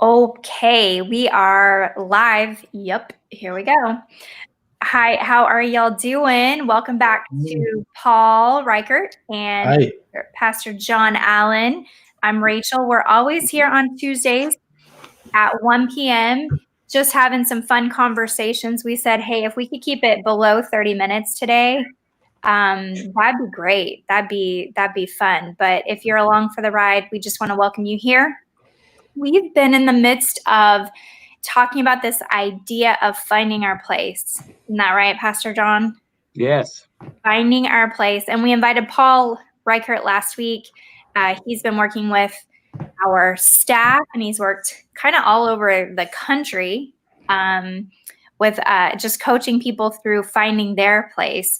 Okay, we are live. Yep, here we go. Hi, how are y'all doing? Welcome back to Paul Reichert and Hi. Pastor John Allen. I'm Rachel. We're always here on Tuesdays at 1 p.m. just having some fun conversations. We said, hey, if we could keep it below 30 minutes today, that'd be great. That'd be fun. But if you're along for the ride, we just want to welcome you here. We've been in the midst of talking about this idea of finding our place. Isn't that right, Pastor John? Yes. Finding our place. And we invited Paul Reichert last week. He's been working with our staff, and he's worked kind of all over the country with just coaching people through finding their place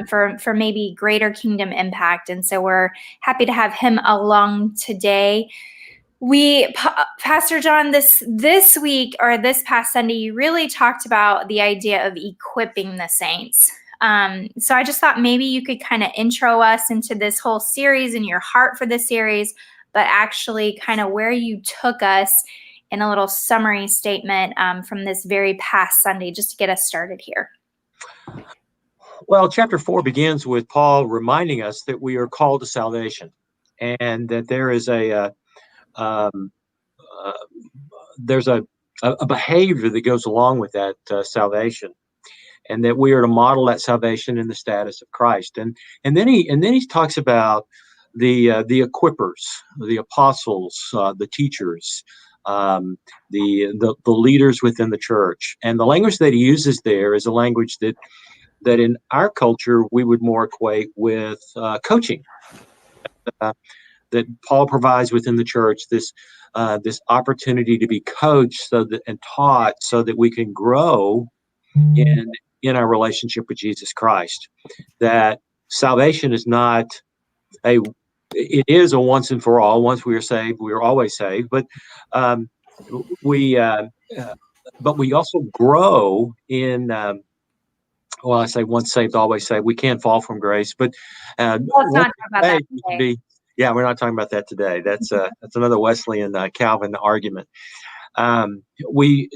for maybe greater kingdom impact. And so we're happy to have him along today. Pastor John, this week or this past Sunday, you really talked about the idea of equipping the saints. So I just thought maybe you could kind of intro us into this whole series and your heart for the series, but actually kind of where you took us in a little summary statement from this very past Sunday, just to get us started here. Well, chapter 4 begins with Paul reminding us that we are called to salvation, and that there is there's a behavior that goes along with that salvation, and that we are to model that salvation in the status of Christ. And then he talks about the equippers, the apostles, the teachers, the leaders within the church. And the language that he uses there is a language that in our culture we would more equate with coaching. That Paul provides within the church this opportunity to be coached and taught so that we can grow in our relationship with Jesus Christ. That salvation is not it is a once and for all. Once we are saved, we are always saved. But we also grow in. Well, I say once saved, always saved. We can't fall from grace, but let's not talk about that today. Yeah, we're not talking about that today. That's another Wesleyan Calvin argument. We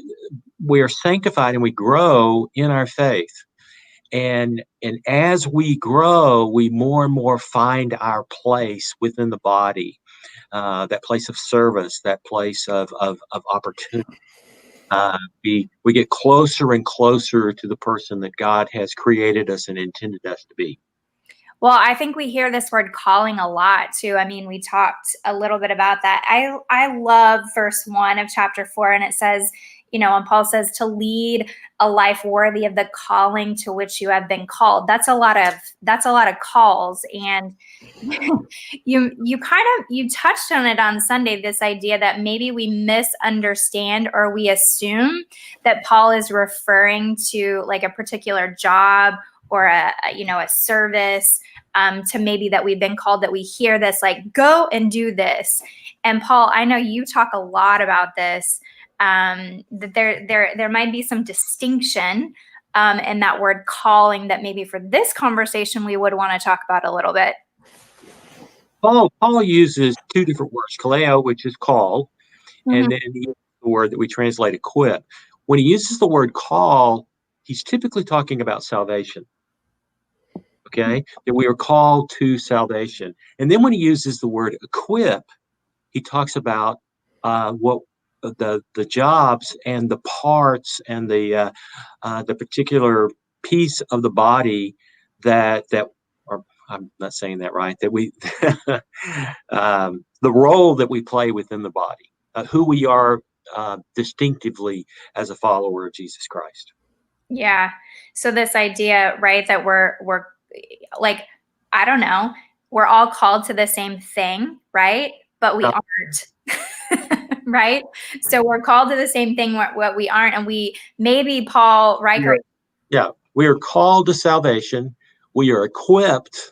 are sanctified and we grow in our faith, and as we grow, we more and more find our place within the body, that place of service, that place of opportunity. We get closer and closer to the person that God has created us and intended us to be. Well, I think we hear this word calling a lot too. I mean, we talked a little bit about that. I love verse 1 of chapter 4, and it says, when Paul says to lead a life worthy of the calling to which you have been called. That's a lot of calls. And you touched on it on Sunday, this idea that maybe we misunderstand or we assume that Paul is referring to like a particular job or a service, to maybe that we've been called, that we hear this like, go and do this. And Paul, I know you talk a lot about this, that there might be some distinction in that word calling that maybe for this conversation we would want to talk about a little bit. Paul uses two different words, kaleo, which is call, and then he uses the word that we translate equip. When he uses the word call, he's typically talking about salvation. Okay, that we are called to salvation. And then when he uses the word equip, he talks about what the jobs and the parts and the particular piece of the body that or I'm not saying that right, that we the role that we play within the body, who we are distinctively as a follower of Jesus Christ. Yeah. So this idea, right, that we're like, I don't know, we're all called to the same thing, right? But we aren't, right? So we're called to the same thing, what we aren't. And we, maybe Paul Reichert. Yeah, we are called to salvation. We are equipped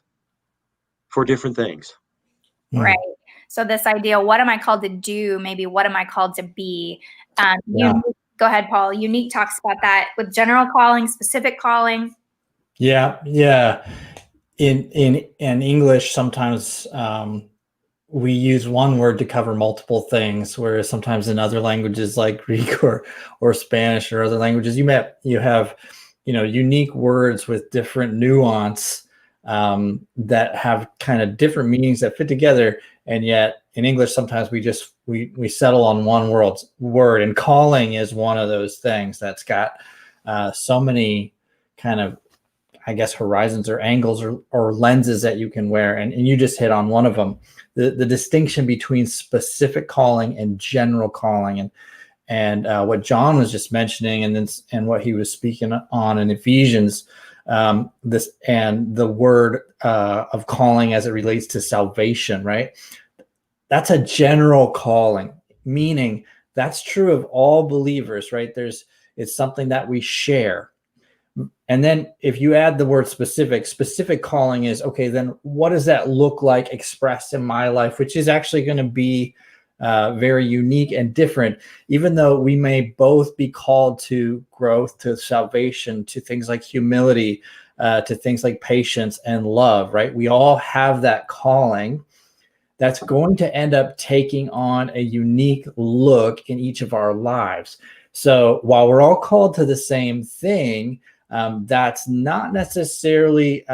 for different things. Right. So this idea, what am I called to do? Maybe what am I called to be? Go ahead, Paul. Unique talks about that with general calling, specific calling. Yeah. In English, sometimes we use one word to cover multiple things, whereas sometimes in other languages like Greek or Spanish or other languages, you have unique words with different nuance that have kind of different meanings that fit together. And yet in English, sometimes we settle on one word, and calling is one of those things that's got so many kind of, I guess, horizons or angles or lenses that you can wear. And you just hit on one of them, the distinction between specific calling and general calling. And what John was just mentioning, and what he was speaking on in Ephesians, this and the word of calling as it relates to salvation, right? That's a general calling, meaning that's true of all believers, right? It's something that we share. And then if you add the word specific calling is, okay, then what does that look like expressed in my life, which is actually going to be very unique and different, even though we may both be called to growth, to salvation, to things like humility, to things like patience and love, right? We all have that calling that's going to end up taking on a unique look in each of our lives. So while we're all called to the same thing, that's not necessarily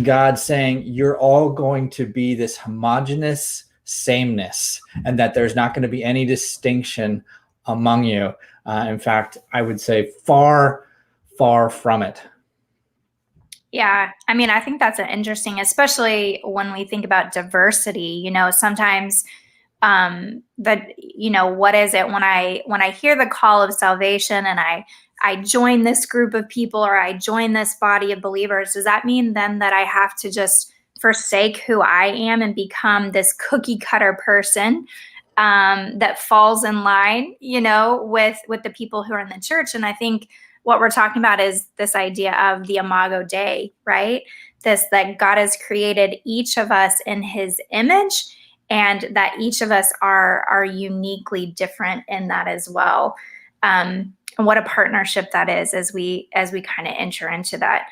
God saying you're all going to be this homogeneous sameness, and that there's not going to be any distinction among you. In fact, I would say far, far from it. Yeah, I mean, I think that's interesting, especially when we think about diversity. Sometimes what is it when I hear the call of salvation and I join this group of people, or I join this body of believers, does that mean then that I have to just forsake who I am and become this cookie cutter person that falls in line, with the people who are in the church? And I think what we're talking about is this idea of the Imago Dei, right? That God has created each of us in his image, and that each of us are uniquely different in that as well. And what a partnership that is as we kind of enter into that.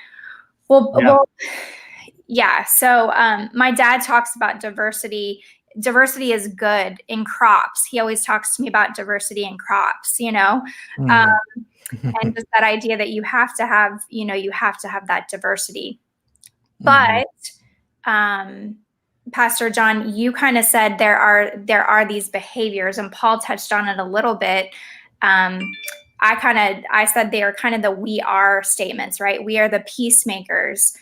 Yeah. So my dad talks about diversity. Diversity is good in crops. He always talks to me about diversity in crops, and just that idea that you have to have that diversity. But Pastor John, you kind of said there are these behaviors, and Paul touched on it a little bit. I said they are kind of the we are statements, right? We are the peacemakers.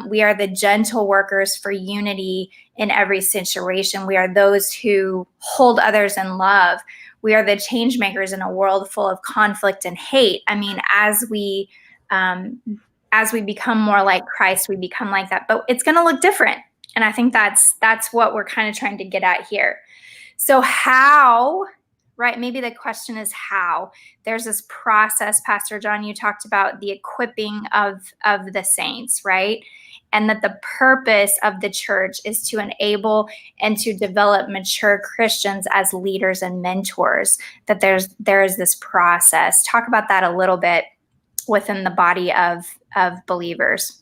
We are the gentle workers for unity in every situation. We are those who hold others in love. We are the change makers in a world full of conflict and hate. I mean, as we become more like Christ, we become like that, but it's going to look different. And I think that's what we're kind of trying to get at here. So how, right? Maybe the question is how. There's this process, Pastor John, you talked about the equipping of the saints, right? And that the purpose of the church is to enable and to develop mature Christians as leaders and mentors, that there is this process. Talk about that a little bit within the body of believers.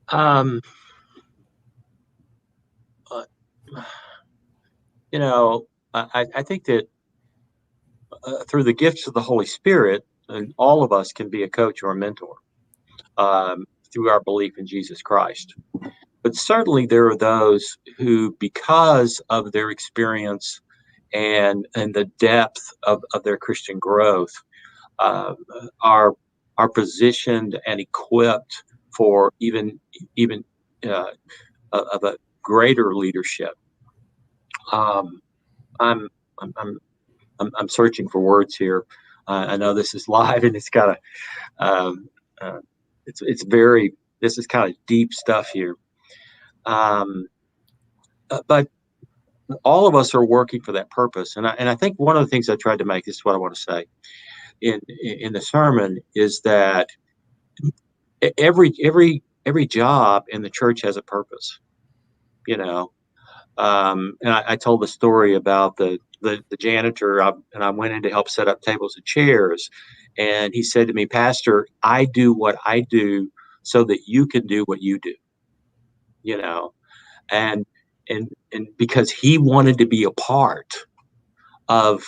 I think that through the gifts of the Holy Spirit, and all of us can be a coach or a mentor through our belief in Jesus Christ. But certainly there are those who, because of their experience and the depth of their Christian growth, are positioned and equipped for even of a greater leadership. I'm searching for words here. I know this is live, and it's got this is kind of deep stuff here. But all of us are working for that purpose, and I think one of the things I tried to make, this is what I want to say in the sermon, is that every job in the church has a purpose, and I told the story about the janitor, and I went in to help set up tables and chairs, and he said to me, "Pastor, I do what I do so that you can do what you do." you know, and and because he wanted to be a part of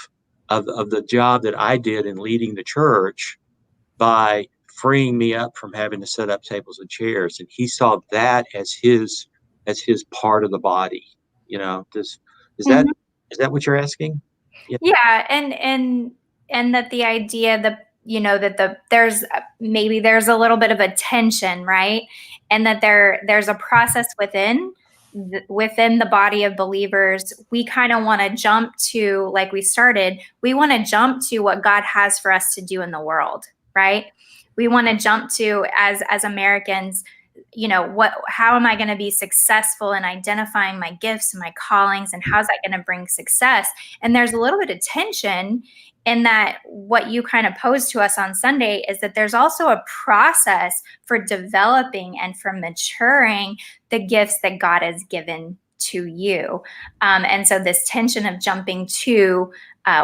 of the job that I did in leading the church by freeing me up from having to set up tables and chairs, and he saw that as his part of the body. You know, does is that Mhm. is that what you're asking? Yeah, Yeah, and that the idea that that there's maybe there's a little bit of a tension, right? And that there's a process within the body of believers. We kind of want to jump to, like we started, we want to jump to what God has for us to do in the world, right? We want to jump to, as Americans, how am I going to be successful in identifying my gifts and my callings, and how's that going to bring success? And there's a little bit of tension in that. What you kind of posed to us on Sunday is that there's also a process for developing and for maturing the gifts that God has given to you. And so this tension of jumping to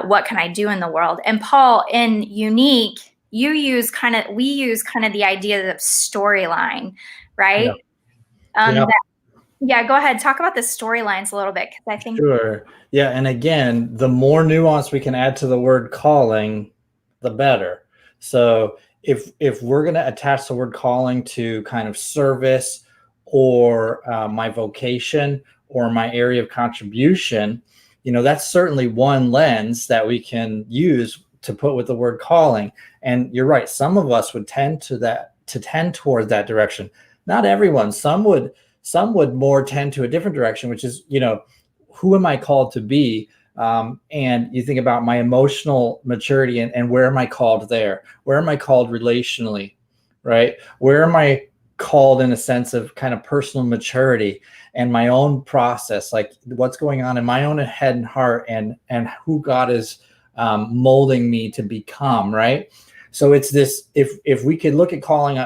what can I do in the world? And Paul, in Unique, we use kind of the idea of storyline, right? Yeah. Yeah. Yeah, go ahead. Talk about the storylines a little bit, because I think. Sure. Yeah. And again, the more nuance we can add to the word calling, the better. So if we're going to attach the word calling to kind of service or my vocation or my area of contribution, that's certainly one lens that we can use to put with the word calling. And you're right. Some of us would tend toward that direction. Not everyone. Some would more tend to a different direction, which is, who am I called to be? And you think about my emotional maturity and where am I called there? Where am I called relationally, right? Where am I called in a sense of kind of personal maturity and my own process, like what's going on in my own head and heart, and who God is molding me to become, right? So it's this, if we could look at calling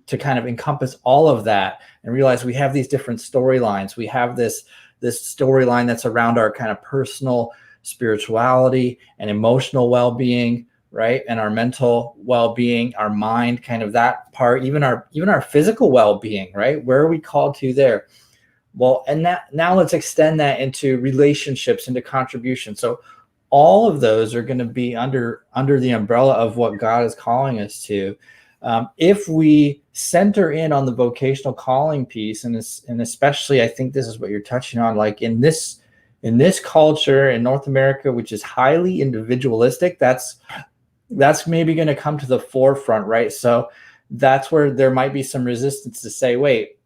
to kind of encompass all of that and realize we have these different storylines. We have this storyline that's around our kind of personal spirituality and emotional well-being, right? And our mental well-being, our mind, kind of that part, even our physical well-being, right? Where are we called to there? Well, and now let's extend that into relationships, into contribution. So all of those are going to be under the umbrella of what God is calling us to. If we center in on the vocational calling piece, and especially, I think this is what you're touching on, like in this culture in North America, which is highly individualistic, that's maybe going to come to the forefront, right? So that's where there might be some resistance to say, wait,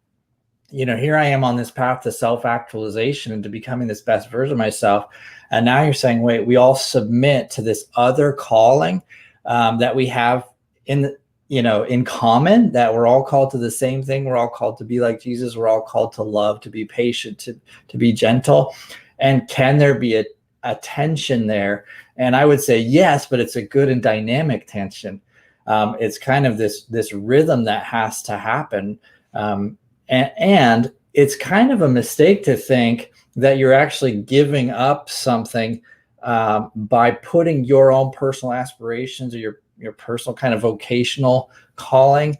here I am on this path to self-actualization and to becoming this best version of myself. And now you're saying, wait, we all submit to this other calling that we have in common, that we're all called to the same thing. We're all called to be like Jesus. We're all called to love, to be patient, to be gentle. And can there be a tension there? And I would say yes, but it's a good and dynamic tension. It's kind of this rhythm that has to happen. And it's kind of a mistake to think that you're actually giving up something by putting your own personal aspirations or your personal kind of vocational calling,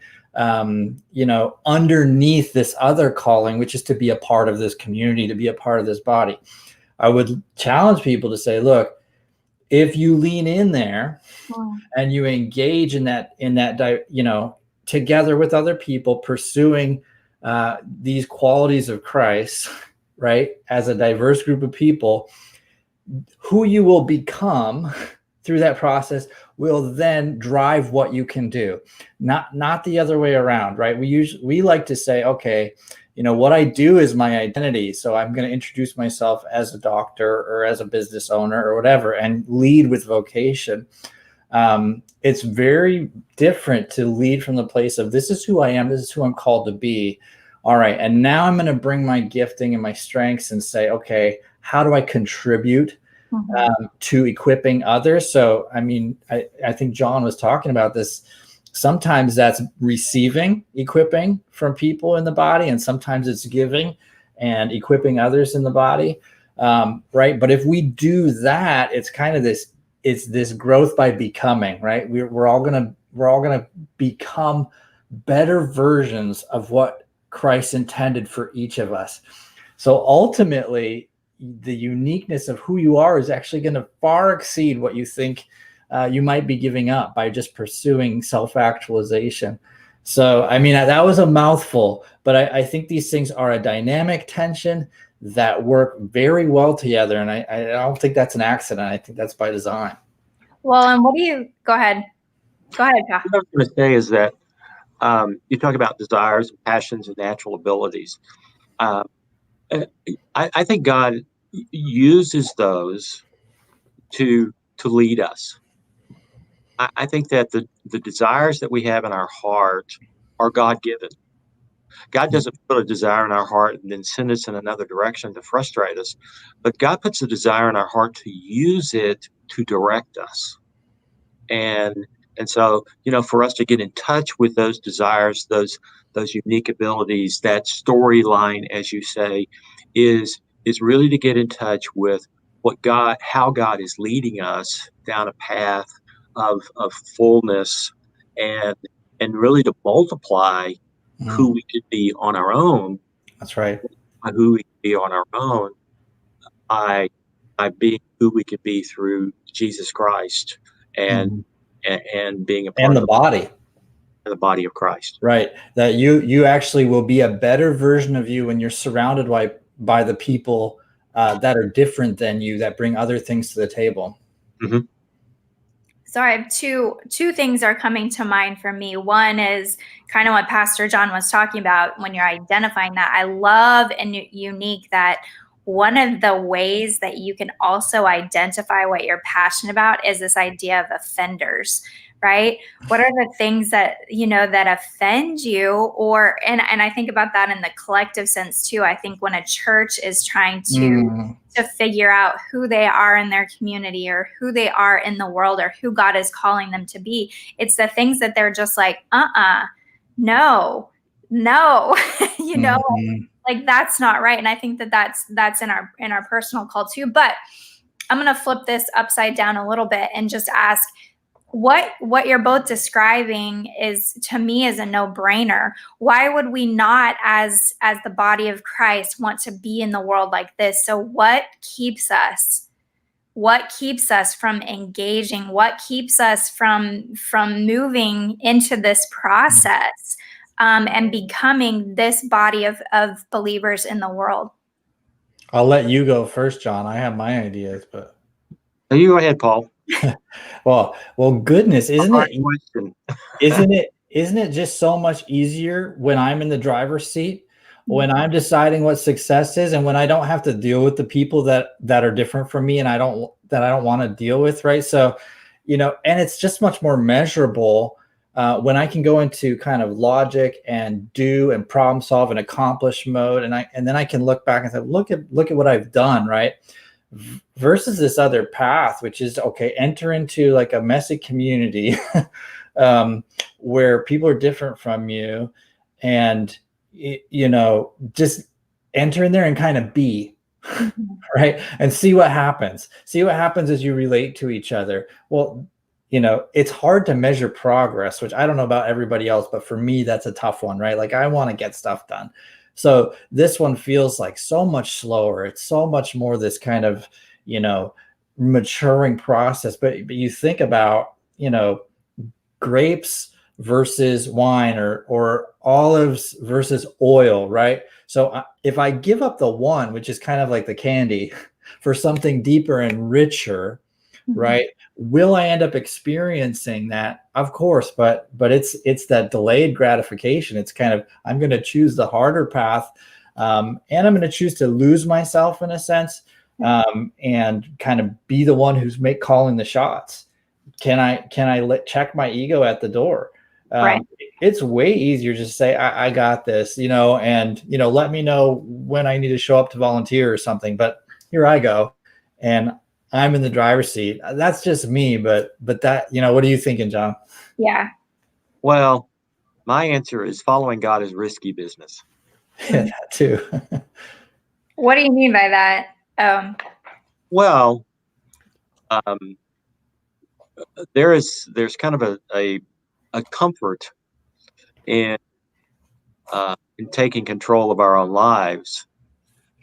underneath this other calling, which is to be a part of this community, to be a part of this body. I would challenge people to say, look, if you lean in there and you engage in that, together with other people, pursuing these qualities of Christ, right, as a diverse group of people, who you will become through that process will then drive what you can do, not the other way around, right? We like to say, okay, what I do is my identity, so I'm going to introduce myself as a doctor or as a business owner or whatever, and lead with vocation. It's very different to lead from the place of, this is who I am, this is who I'm called to be. All right, and now I'm going to bring my gifting and my strengths and say, okay, how do I contribute to equipping others? So, I think John was talking about this. Sometimes that's receiving equipping from people in the body, and sometimes it's giving and equipping others in the body, right? But if we do that, it's kind of this growth by becoming, right? We're all gonna become better versions of what Christ intended for each of us. So ultimately, the uniqueness of who you are is actually going to far exceed what you think you might be giving up by just pursuing self-actualization. So, I mean, that was a mouthful, but I think these things are a dynamic tension that work very well together. And I don't think that's an accident. I think that's by design. Well, and go ahead. Go ahead, Pat. What I was going to say is that you talk about desires, passions, and natural abilities. I think God uses those to lead us. I think that the desires that we have in our heart are God given. God doesn't put a desire in our heart and then send us in another direction to frustrate us, but God puts a desire in our heart to use it to direct us. And so, for us to get in touch with those desires, those unique abilities, that storyline, as you say, is really to get in touch with how God is leading us down a path of fullness, and really to multiply who we could be on our own. That's right. Who we could be on our own by being who we could be through Jesus Christ, and being a part and of the body of Christ. Right. That you actually will be a better version of you when you're surrounded by the people that are different than you, that bring other things to the table. Mm-hmm. So I have two things are coming to mind for me. One is kind of what Pastor John was talking about when you're identifying that. I love and unique that one of the ways that you can also identify what you're passionate about is this idea of offenders, right? What are the things that, that offend you? And I think about that in the collective sense too. I think when a church is trying to figure out who they are in their community or who they are in the world or who God is calling them to be, it's the things that they're just like, no, like that's not right. And I think that that's in our personal call too. But I'm going to flip this upside down a little bit and just ask, what you're both describing is, to me, is a no-brainer. Why would we not, as the body of Christ, want to be in the world like this? So what keeps us from engaging? What keeps us from moving into this process and becoming this body of believers in the world? I'll let you go first, John. I have my ideas, but you go ahead, Paul. well, goodness, isn't it just so much easier when I'm in the driver's seat, when I'm deciding what success is, and when I don't have to deal with the people that are different from me and I don't want to deal with, right? So, and it's just much more measurable when I can go into kind of logic and do and problem solve and accomplish mode, and then I can look back and say, look at what I've done, right? Versus this other path, which is, okay, enter into like a messy community where people are different from you, and just enter in there and kind of be right, and see what happens as you relate to each other. Well, it's hard to measure progress, which I don't know about everybody else, but for me, that's a tough one, right? Like, I want to get stuff done. So this one feels like so much slower. It's so much more this kind of, maturing process. But you think about, grapes versus wine, or olives versus oil, right? So if I give up the one, which is kind of like the candy, for something deeper and richer, right? Will I end up experiencing that? Of course, but it's that delayed gratification. It's kind of, I'm going to choose the harder path, and I'm going to choose to lose myself in a sense, and kind of be the one who's calling the shots. Can I check my ego at the door? Right. It's way easier just to say, I got this, and let me know when I need to show up to volunteer or something. But here I go, and I'm in the driver's seat. That's just me, but that, what are you thinking, John? Yeah. Well, my answer is following God is risky business. Yeah, that too. What do you mean by that? Well, there's kind of a comfort in in taking control of our own lives,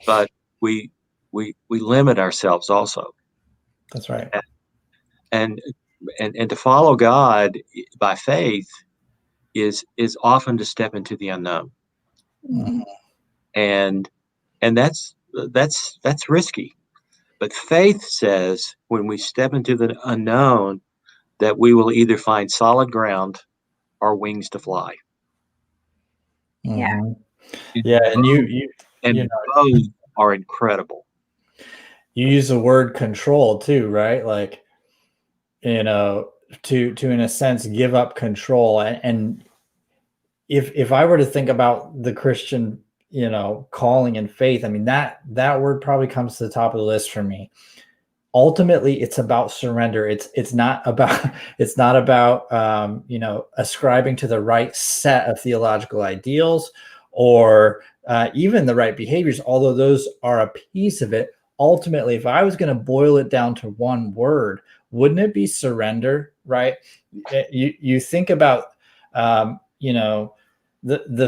but we we limit ourselves also. That's right. And and to follow God by faith is often to step into the unknown, Mhm. and that's risky. But faith says when we step into the unknown that we will either find solid ground or wings to fly. Yeah. Mhm. And Yeah, and you and know, both are incredible. you use the word control too, right? Like, to in a sense give up control. And if I were to think about the Christian, calling and faith, I mean that word probably comes to the top of the list for me. Ultimately, it's about surrender. It's not about it's not about ascribing to the right set of theological ideals, or even the right behaviors, although those are a piece of it. Ultimately, if I was going to boil it down to one word, wouldn't it be surrender? Right? You think about the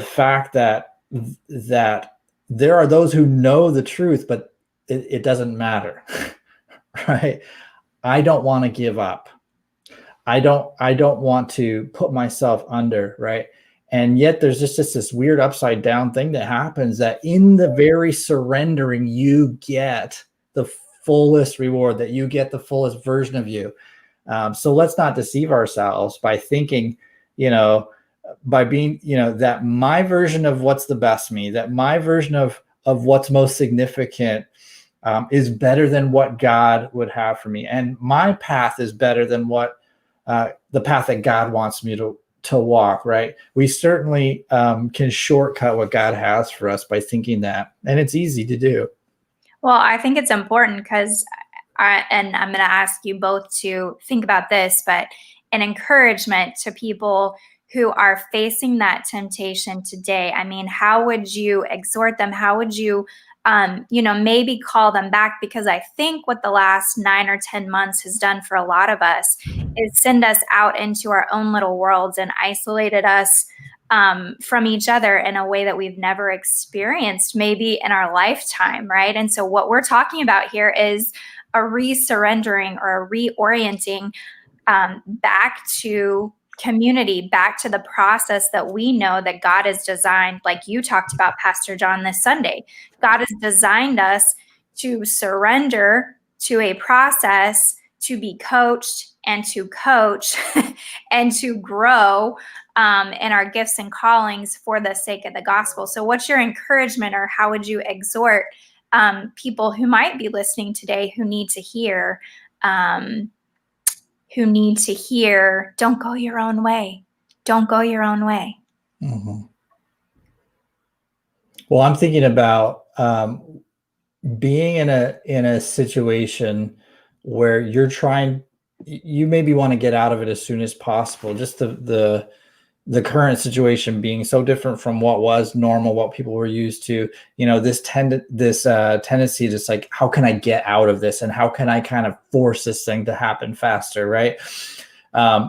fact that there are those who know the truth, but it doesn't matter. Right? I don't want to give up. I don't want to put myself under, right? And yet there's just this weird upside down thing that happens, that in the very surrendering you get the fullest reward, that you get the fullest version of you. So let's not deceive ourselves by thinking, by being, that my version of what's the best me, that my version of what's most significant is better than what God would have for me, and my path is better than what the path that God wants me to walk. Right? We certainly can shortcut what God has for us by thinking that, and it's easy to do. Well, I think it's important because, and I'm going to ask you both to think about this, but an encouragement to people who are facing that temptation today. I mean, how would you exhort them? How would you, maybe call them back? Because I think what the last 9 or 10 months has done for a lot of us is send us out into our own little worlds and isolated us from each other in a way that we've never experienced maybe in our lifetime, right? And so what we're talking about here is a resurrendering or a reorienting back to community, back to the process that we know that God has designed, like you talked about, Pastor John, this Sunday. God has designed us to surrender to a process, to be coached and to coach and to grow in our gifts and callings for the sake of the gospel. So what's your encouragement, or how would you exhort people who might be listening today who need to hear, don't go your own way. Don't go your own way. Mm-hmm. Well, I'm thinking about being in a situation where you maybe want to get out of it as soon as possible. Just the current situation being so different from what was normal, what people were used to. This tendency, just like, how can I get out of this, and how can I kind of force this thing to happen faster, right?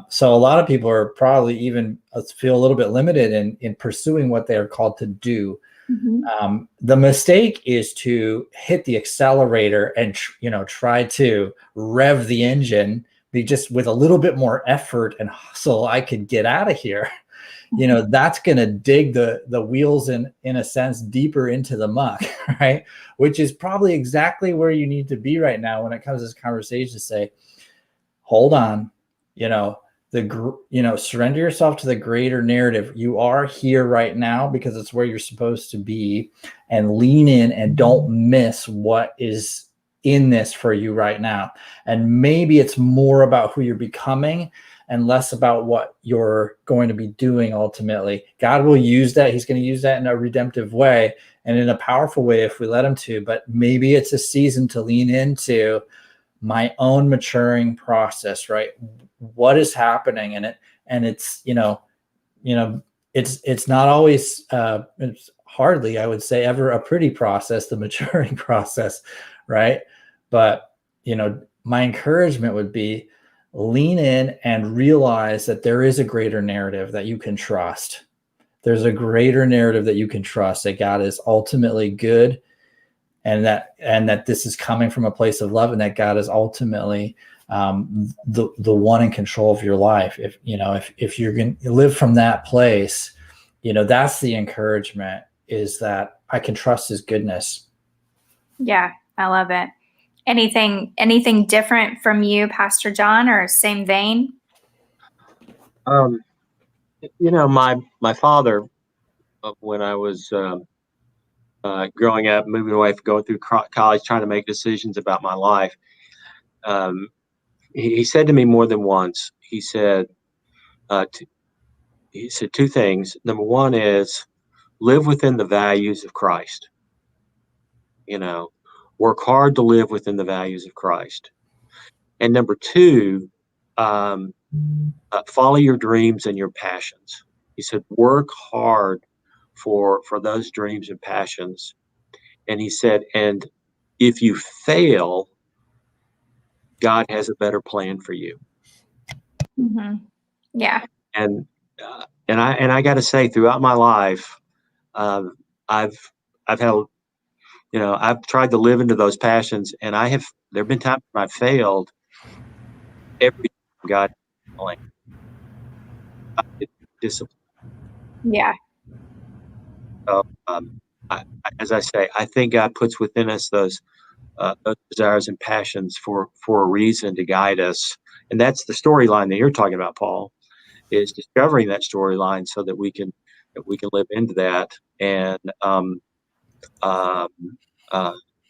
So a lot of people are probably even feel a little bit limited in pursuing what they are called to do. Mm-hmm. The mistake is to hit the accelerator and try to rev the engine, be just with a little bit more effort and hustle, I could get out of here. That's going to dig the wheels in a sense deeper into the muck, right? Which is probably exactly where you need to be right now when it comes to this conversation, to say, hold on, surrender yourself to the greater narrative. You are here right now because it's where you're supposed to be, and lean in and don't miss what is in this for you right now. And maybe it's more about who you're becoming and less about what you're going to be doing ultimately. God will use that. He's going to use that in a redemptive way and in a powerful way if we let him to. But maybe it's a season to lean into my own maturing process, right? What is happening in it? And it's, it's not always, it's hardly, I would say, ever a pretty process, the maturing process, right? But, my encouragement would be, lean in and realize that there is a greater narrative that you can trust, there's a greater narrative that you can trust, that God is ultimately good, and that this is coming from a place of love, and that God is ultimately the one in control of your life. If you're going to live from that place, that's the encouragement, is that I can trust his goodness. Yeah, I love it. Anything different from you, Pastor John, or same vein? My father, when I was growing up, moving away, going through college, trying to make decisions about my life, he said to me more than once. He said two things. Number one is live within the values of Christ. Work hard to live within the values of Christ. And number two, follow your dreams and your passions. He said, work hard for those dreams and passions. And he said, and if you fail, God has a better plan for you. Mm-hmm. Yeah. And I got to say, throughout my life, I've had, I've tried to live into those passions, and there have been times when I've failed. Every time God, discipline. Yeah. So, as I say, I think God puts within us those desires and passions for a reason, to guide us, and that's the storyline that you're talking about, Paul. Is discovering that storyline so that we can live into that, and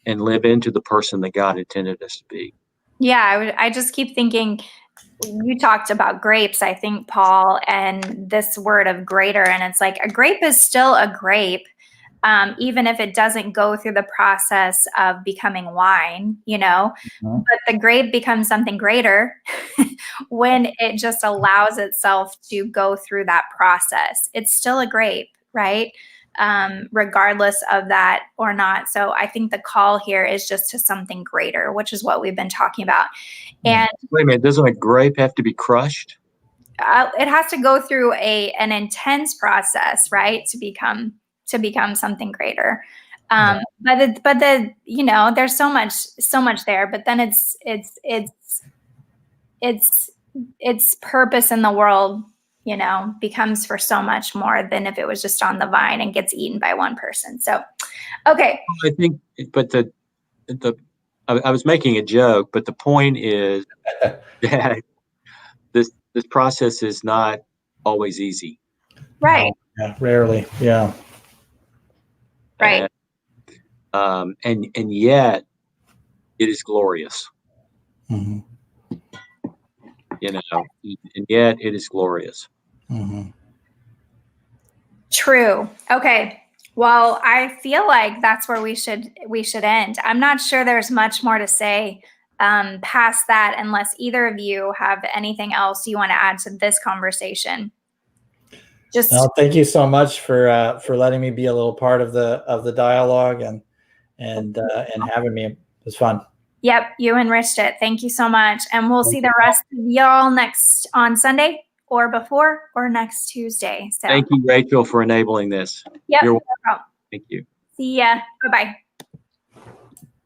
live into the person that God intended us to be. Yeah, I just keep thinking, you talked about grapes, I think, Paul, and this word of greater, and it's like a grape is still a grape, even if it doesn't go through the process of becoming wine, Mm-hmm. but the grape becomes something greater when it just allows itself to go through that process. It's still a grape, right? Regardless of that or not. So I think the call here is just to something greater, which is what we've been talking about. And wait a minute, doesn't a grape have to be crushed? It has to go through an intense process, right, to become something greater. But there's so much there. But then its purpose in the world, becomes for so much more than if it was just on the vine and gets eaten by one person. So, okay. I think, but I was making a joke, but the point is that this process is not always easy. Right. Yeah, rarely. Yeah. Right. And yet it is glorious. Mm-hmm. And yet it is glorious. Mm-hmm. True. Okay. Well, I feel like that's where we should end. I'm not sure there's much more to say past that, unless either of you have anything else you want to add to this conversation. Well, thank you so much for letting me be a little part of the dialogue and having me. It was fun. Yep, you enriched it. Thank you so much. And we'll see the rest of y'all next on Sunday or before or next Tuesday. So thank you, Rachel, for enabling this. Yep. You're welcome. Thank you. See ya. Bye-bye.